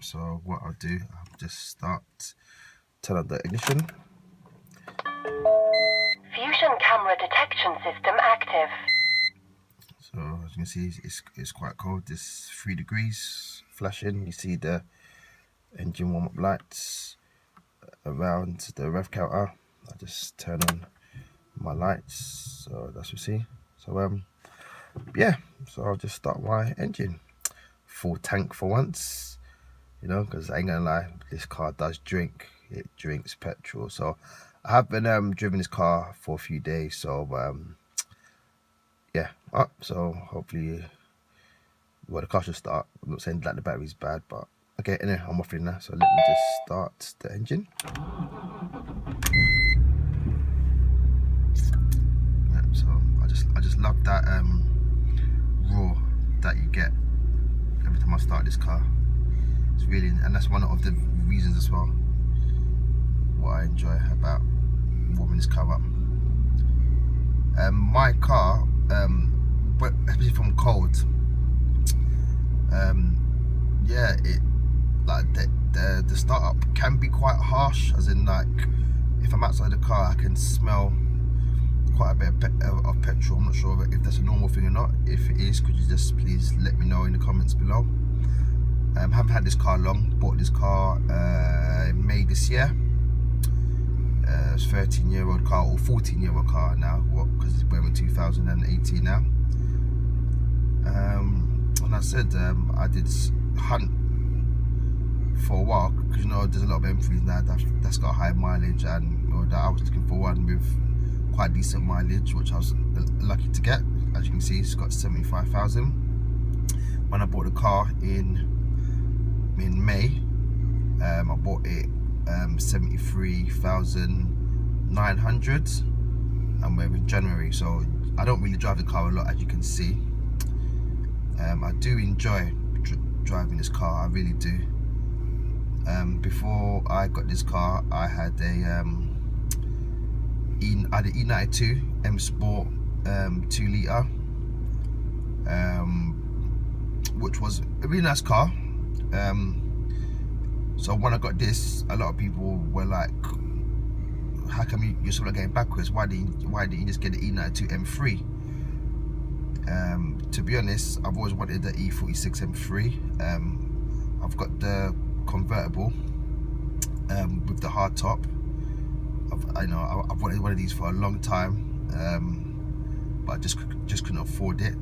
So what I'll do, I'll just turn up the ignition. Fusion camera detection system active. So as you can see, it's quite cold. It's 3 degrees flashing. You see the engine warm-up lights around the rev counter. I just turn on my lights, so that's what you see. So yeah, so I'll just start my engine. Full tank for once, you know, because I ain't gonna lie, this car does drink. It drinks petrol. So I have been driven this car for a few days, so yeah. So hopefully, well, the car should start. I'm not saying that the battery's bad, but okay. Anyway, I'm off in now, so let me just start the engine. Yeah, so I just love that roar that you get every time I start this car. It's really, and that's one of the reasons as well what I enjoy about warming this car up. My car, but especially from cold, yeah, it like the startup can be quite harsh. As in, like, if I'm outside the car, I can smell quite a bit of petrol. I'm not sure if that's a normal thing or not. If it is, could you just please let me know in the comments below. Haven't had this car long. Bought this car in May this year. It's a 13-year-old car, or 14-year-old car now. What? Because we're in 2018 now. And I said I did hunt for a while, because you know there's a lot of M3s now that's got high mileage, and you know, that I was looking for one with quite decent mileage, which I was lucky to get. As you can see, it's got 75,000. When I bought the car in May, I bought it 73,900, and we're in January, so I don't really drive the car a lot, as you can see. I do enjoy driving this car, I really do. Before I got this car, I had a E92 M Sport 2 litre, which was a really nice car. So when I got this, a lot of people were like, how come you're sort of getting backwards? Why didn't you just get the E92 M3? To be honest, I've always wanted the E46 M3. I've got the convertible with the hard top. I've wanted one of these for a long time, but I just couldn't afford it.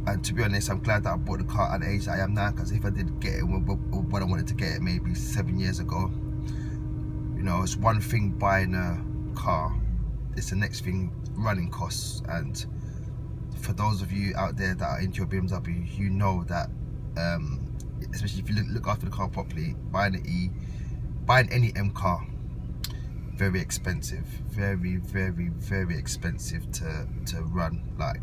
And to be honest, I'm glad that I bought the car at the age that I am now, because if I did get it when I wanted to get it maybe 7 years ago, you know, it's one thing buying a car, it's the next thing running costs. And for those of you out there that are into your BMW, you know that especially if you look after the car properly, buying any M car, very expensive, very expensive to run. Like,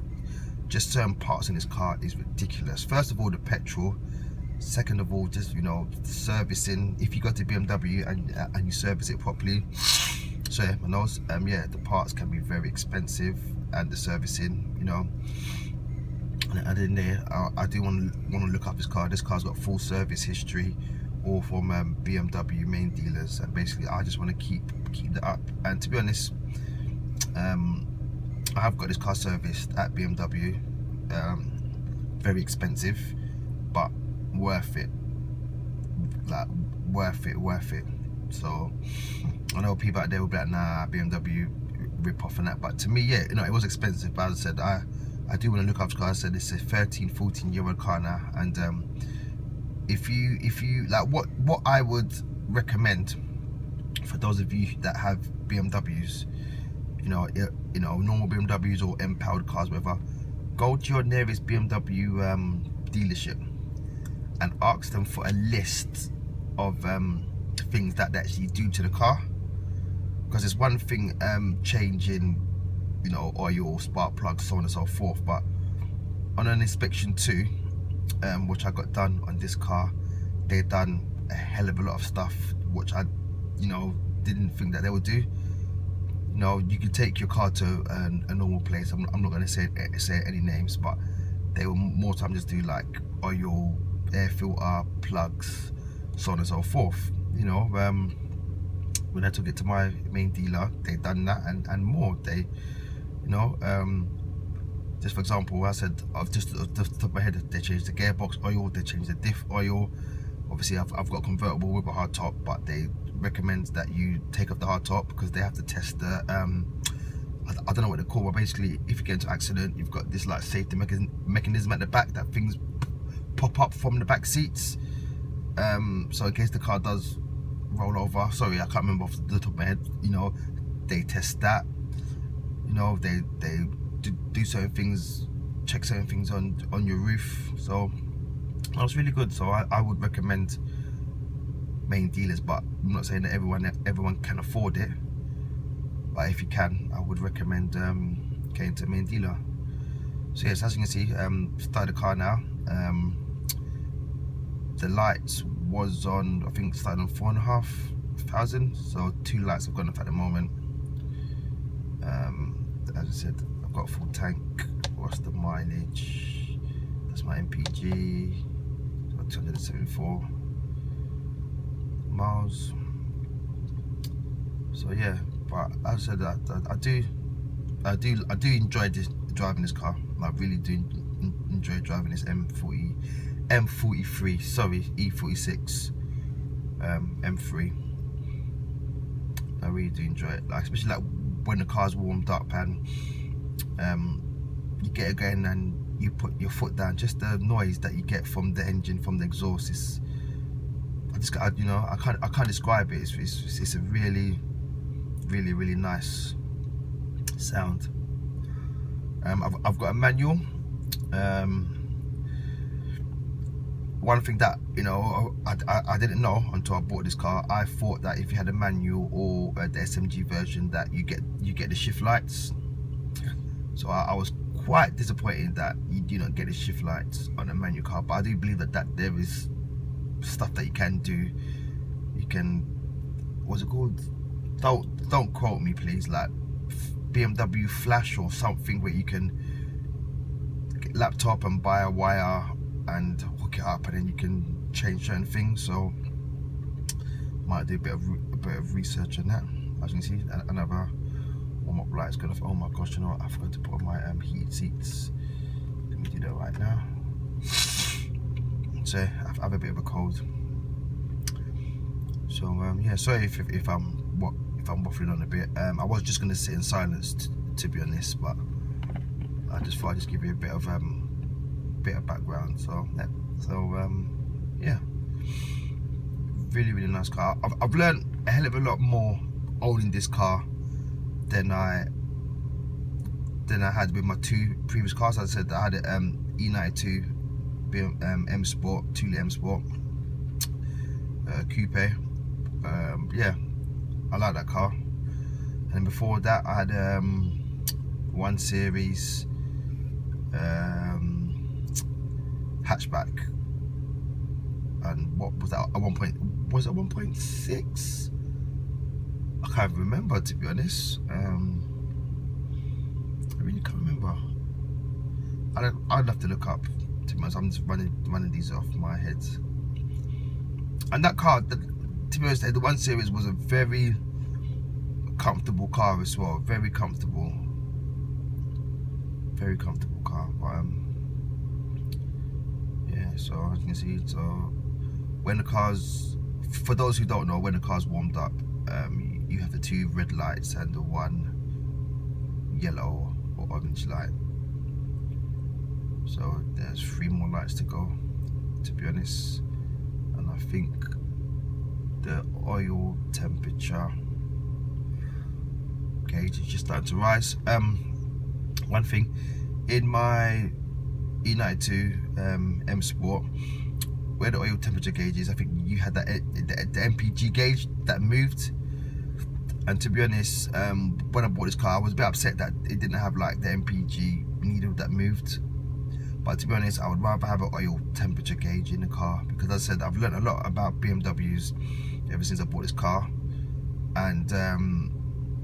just certain parts in this car is ridiculous. First of all, the petrol. Second of all, just, you know, servicing. If you go to BMW and you service it properly, sorry, my nose. Yeah, the parts can be very expensive, and the servicing, you know. And in there, I do want to look up this car. This car's got full service history, all from BMW main dealers, and basically I just want to keep that up. And to be honest, I have got this car serviced at BMW. Very expensive, but worth it. Like, worth it. So I know people out there will be like, nah, BMW rip off and that, but to me, yeah, you know, it was expensive. But as I said, I do want to look after cars. I said it's a 13-14-year-old car now, and if you like, what I would recommend for those of you that have BMWs, you know, normal BMWs or M-powered cars, whatever, go to your nearest BMW dealership and ask them for a list of things that they actually do to the car. Because it's one thing changing, you know, oil, spark plugs, so on and so forth, but on an inspection too, which I got done on this car, they done a hell of a lot of stuff which I, you know, didn't think that they would do. You know, you can take your car to a normal place. I'm not going to say any names, but they will more time just do like oil air filter, plugs, so on and so forth. You know, when I took it to my main dealer, they done that and more. They, you know, just for example, I said, I've just off the top of my head, they changed the gearbox oil, they changed the diff oil. Obviously, I've got a convertible with a hard top, but they recommend that you take off the hard top because they have to test the I don't know what they're called, but basically, if you get into an accident, you've got this like safety mechanism at the back that things pop up from the back seats. So in case the car does roll over, sorry, I can't remember off the top of my head. You know, they test that. You know, they do certain things, check certain things on your roof. So that was really good. So I would recommend main dealers, but I'm not saying that everyone can afford it. But if you can, I would recommend getting to a main dealer. So yes, as you can see, started the car now. The lights was on, I think started on 4,500. So 2 lights have gone off at the moment. As I said, I've got a full tank. What's the mileage? That's my MPG. It's got 274 miles. So yeah. But as I said, I do enjoy driving this car. I really do enjoy driving this M43. Sorry, E46 M3. I really do enjoy it. Like, especially like when the car's warmed up and you get it going and you put your foot down. Just the noise that you get from the engine, from the exhaust, is you know, I can't describe it. It's a really nice sound. I've got a manual. One thing that, you know, I didn't know until I bought this car. I thought that if you had a manual or the SMG version, that you get the shift lights. So I was quite disappointed that you do not get the shift lights on a manual car. But I do believe that there is stuff that you can do. You can, what's it called? Don't quote me, please. Like BMW Flash or something, where you can get laptop and buy a wire and hook it up, and then you can change certain things. So might do a bit of research on that. As you can see, another warm-up light's gonna. Oh my gosh, you know what? I forgot to put on my heated seats. Let me do that right now. So I have a bit of a cold. So yeah, sorry if I'm waffling on a bit. I was just gonna sit in silence to be honest, but I just thought I'd just give you a bit of background. So yeah, really nice car. I've learned a hell of a lot more owning this car than I had with my 2 previous cars. As I said, I had an E92 BMW M Sport, 2-litre M Sport coupe. Yeah, I like that car. And before that, I had 1 Series hatchback, and what was that? At one point, was it 1.6? I can't even remember, to be honest. I really can't remember. I'd have to look up. To be honest, I'm just running these off my head. And that car, to be honest, the 1 Series was a very comfortable car as well. Very comfortable car. But yeah, so as you can see, so when the car's, for those who don't know, when the car's warmed up, you have the 2 red lights and the 1 yellow or orange light. So there's 3 more lights to go, to be honest. And I think the oil temperature gauge is just starting to rise. One thing, in my E92 M Sport, where the oil temperature gauge is, I think you had that the MPG gauge that moved. And to be honest, when I bought this car, I was a bit upset that it didn't have like the MPG needle that moved. But to be honest, I would rather have an oil temperature gauge in the car, because as I said, I've learned a lot about BMWs ever since I bought this car. And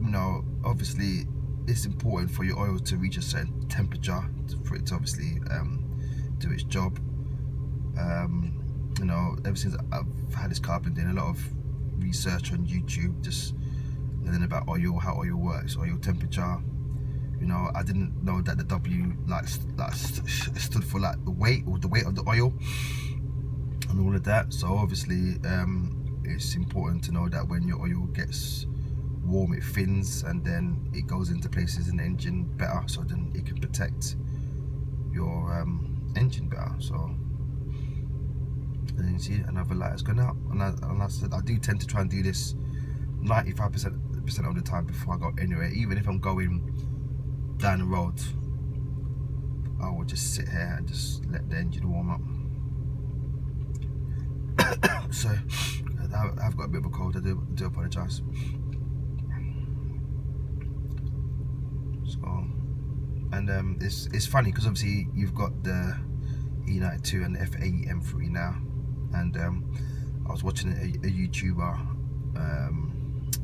you know, obviously it's important for your oil to reach a certain temperature for it to obviously do its job. you know, ever since I've had this car, I've been doing a lot of research on YouTube, just learning about oil, how oil works, oil temperature. You know, I didn't know that the W stood for like the weight of the oil and all of that. So obviously it's important to know that when your oil gets warm, it thins and then it goes into places in the engine better, so then it can protect your engine better. So, and then you see another light has gone out, and I said I do tend to try and do this 95% of the time before I go anywhere. Even if I'm going down the road, I will just sit here and just let the engine warm up. So I've got a bit of a cold, I do apologise. So, and it's funny because obviously you've got the E92 and the FAE M3 now, and I was watching a YouTuber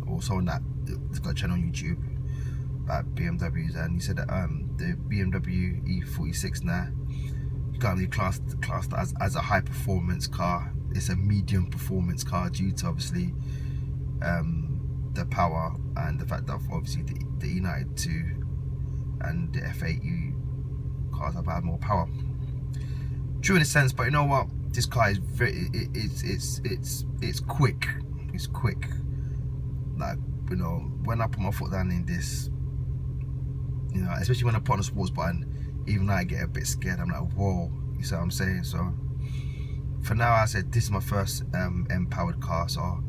or someone that's got a channel on YouTube about BMWs, and he said that the BMW E46 now, you can't really class as a high performance car. It's a medium performance car due to obviously the power and the fact that obviously the E92 and the FAE cars have had more power. True in a sense, but you know what? This car is it's quick. It's quick. Like, you know, when I put my foot down in this, you know, especially when I put on the sports button, even I get a bit scared. I'm like, whoa, you see what I'm saying? So for now, I said this is my first M powered car, so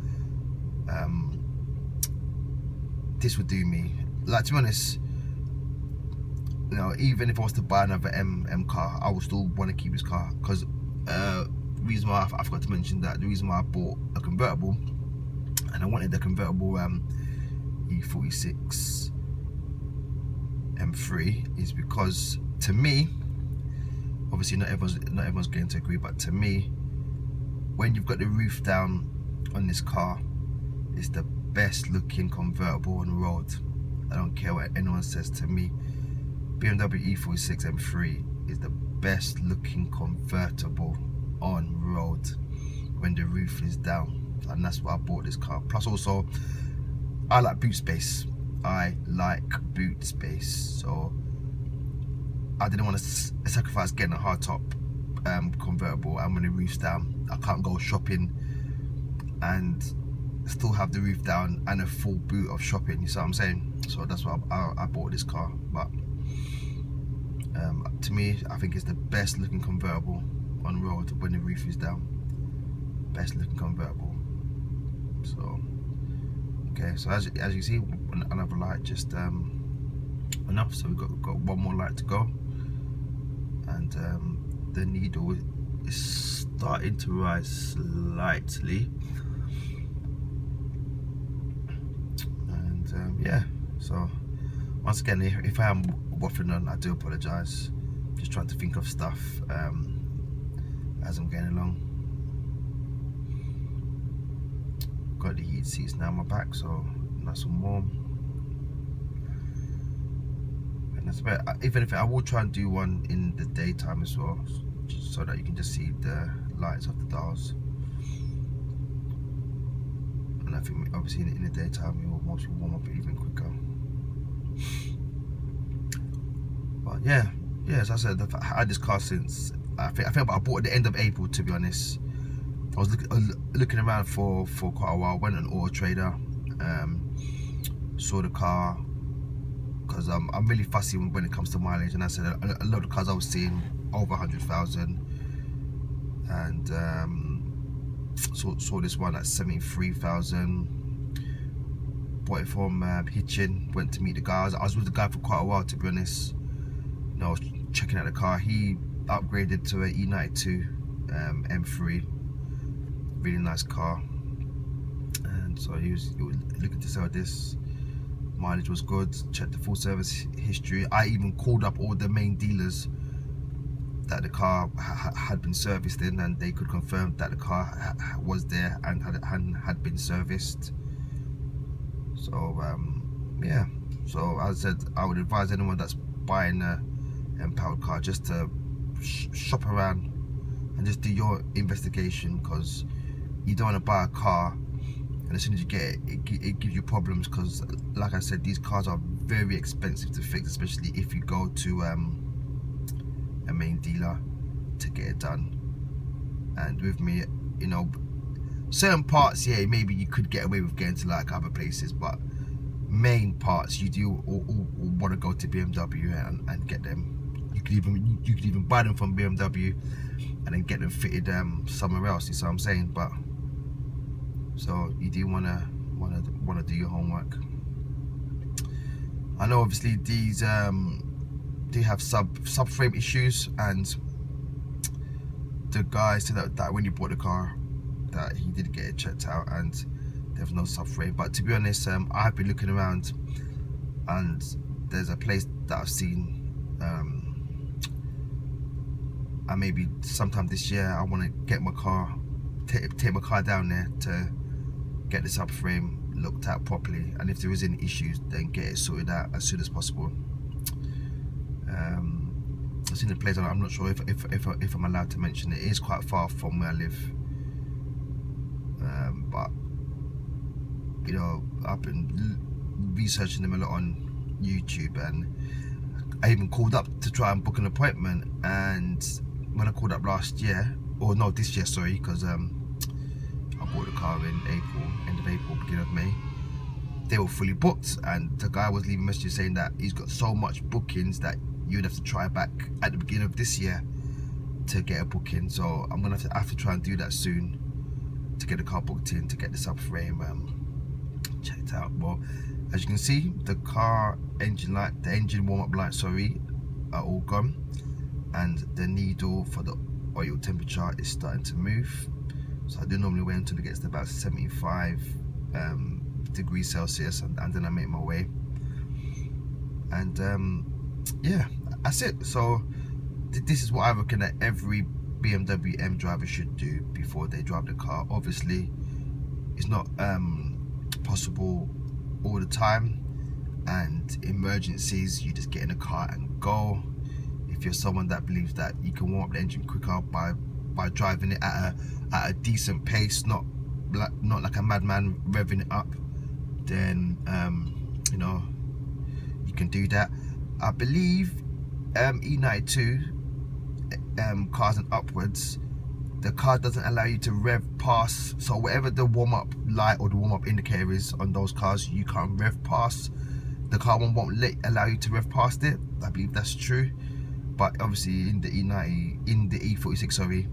this would do me. Like, to be honest, you know, even if I was to buy another M car, I would still want to keep this car, because reason why I forgot to mention that the reason why I bought a convertible, and I wanted the convertible E46 M3, is because, to me, obviously not everyone's going to agree, but to me, when you've got the roof down on this car, it's the best looking convertible on the road. I don't care what anyone says. To me, BMW E46 M3 is the best looking convertible on road when the roof is down, and that's why I bought this car. Plus also, I like boot space. So I didn't want to sacrifice getting a hardtop convertible, and when the roof's down, I can't go shopping and still have the roof down and a full boot of shopping, you see what I'm saying? So that's why I bought this car. But to me, I think it's the best looking convertible on road when the roof is down. Best looking convertible. So okay, so as you see, another light just enough. So we've got one more light to go, and the needle is starting to rise slightly. And yeah, so once again, if I am waffling on, I do apologise. Just trying to think of stuff as I'm getting along. Got the heat seats now on my back, so nice and warm. And that's about it. If anything, I will try and do one in the daytime as well, just so that you can just see the lights of the dials. And I think obviously in the daytime it will mostly warm up even quicker. But yeah, as I said, I had this car since I think I bought it at the end of April, to be honest. I was looking around for quite a while. Went on Auto Trader, saw the car, because I'm really fussy when it comes to mileage, and I said a lot of cars I was seeing over 100,000, and saw this one at 73,000. Bought it from Hitchin. Went to meet the guy. I was with the guy for quite a while, to be honest. You know, I was checking out the car. He upgraded to an E92 M3. Really nice car, and so he was looking to sell this. Mileage was good. Checked the full service history. I even called up all the main dealers that the car had been serviced in, and they could confirm that the car was there and had been serviced. So yeah, so as I said, I would advise anyone that's buying a M-powered car just to shop around and just do your investigation, because you don't want to buy a car and as soon as you get it, it gives you problems, because like I said, these cars are very expensive to fix, especially if you go to a main dealer to get it done. And with me, you know, certain parts, yeah, maybe you could get away with getting to like other places, but main parts you do want to go to BMW and get them. You could even buy them from BMW and then get them fitted somewhere else. You see what I'm saying? But so you do wanna do your homework. I know obviously these they have subframe issues, and the guy said that when you bought the car that he did get it checked out and there was no subframe. But to be honest, I've been looking around and there's a place that I've seen, and maybe sometime this year I want to get my car, take my car down there to get the subframe looked at properly, and if there is any issues then get it sorted out as soon as possible. I've seen a place, I'm not sure if I'm allowed to mention it. It is quite far from where I live, but you know, I've been researching them a lot on YouTube, and I even called up to try and book an appointment. And when I called up last year, or no, this year, sorry, because I bought the car in April, end of April, beginning of May, they were fully booked, and the guy was leaving messages saying that he's got so much bookings that you'd have to try back at the beginning of this year to get a booking. So I'm gonna have to try and do that soon to get the car booked in, to get the subframe checked out. Well, as you can see, the car engine light, the engine warm-up lights, sorry, are all gone, and the needle for the oil temperature is starting to move. So I do normally wait until it gets to about 75 degrees Celsius, and then I make my way. And yeah, that's it. So this is what I reckon that every BMW M driver should do before they drive the car. Obviously, it's not possible all the time, and emergencies, you just get in a car and go. If you're someone that believes that you can warm up the engine quicker by driving it at a decent pace, not like a madman revving it up, then you know, you can do that. I believe E92 cars and upwards, the car doesn't allow you to rev past, so whatever the warm-up light or the warm-up indicator is on those cars, you can't rev past. The car won't allow you to rev past it. I believe that's true. But obviously in the E90, in the E46, sorry,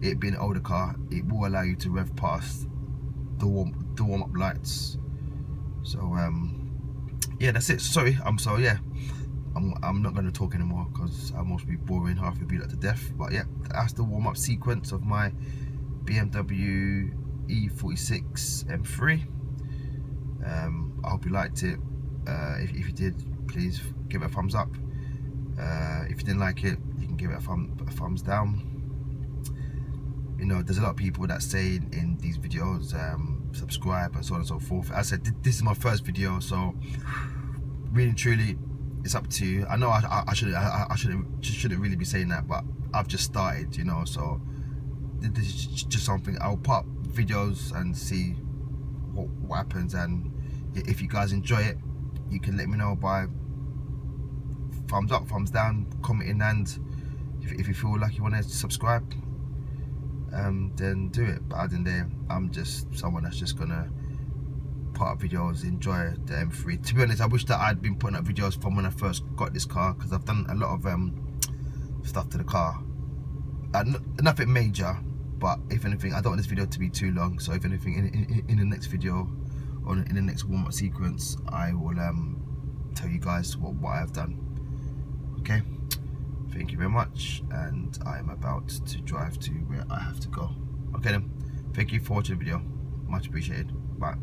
it being an older car, it will allow you to rev past the warm-up lights. So yeah, that's it. Sorry, yeah, I'm not going to talk anymore because I must be boring half of you to death. But yeah, that's the warm-up sequence of my BMW E46 M3. I hope you liked it. If you did, please give it a thumbs up. If you didn't like it, you can give it a thumbs down. You know, there's a lot of people that say in these videos, subscribe and so on and so forth. As I said, this is my first video, so really and truly, it's up to you. I know I shouldn't really be saying that, but I've just started, you know, so this is just something. I'll pop videos and see what happens, and if you guys enjoy it, you can let me know by thumbs up, thumbs down, commenting, and if you feel like you want to subscribe, then do it. But other than that, I'm just someone that's just gonna put up videos, enjoy the M3. To be honest, I wish that I'd been putting up videos from when I first got this car, because I've done a lot of stuff to the car, nothing major, but if anything, I don't want this video to be too long. So if anything, in the next video or in the next warm-up sequence, I will tell you guys what I have done. Okay, thank you very much, and I am about to drive to where I have to go. Okay then, thank you for watching the video, much appreciated. Bye.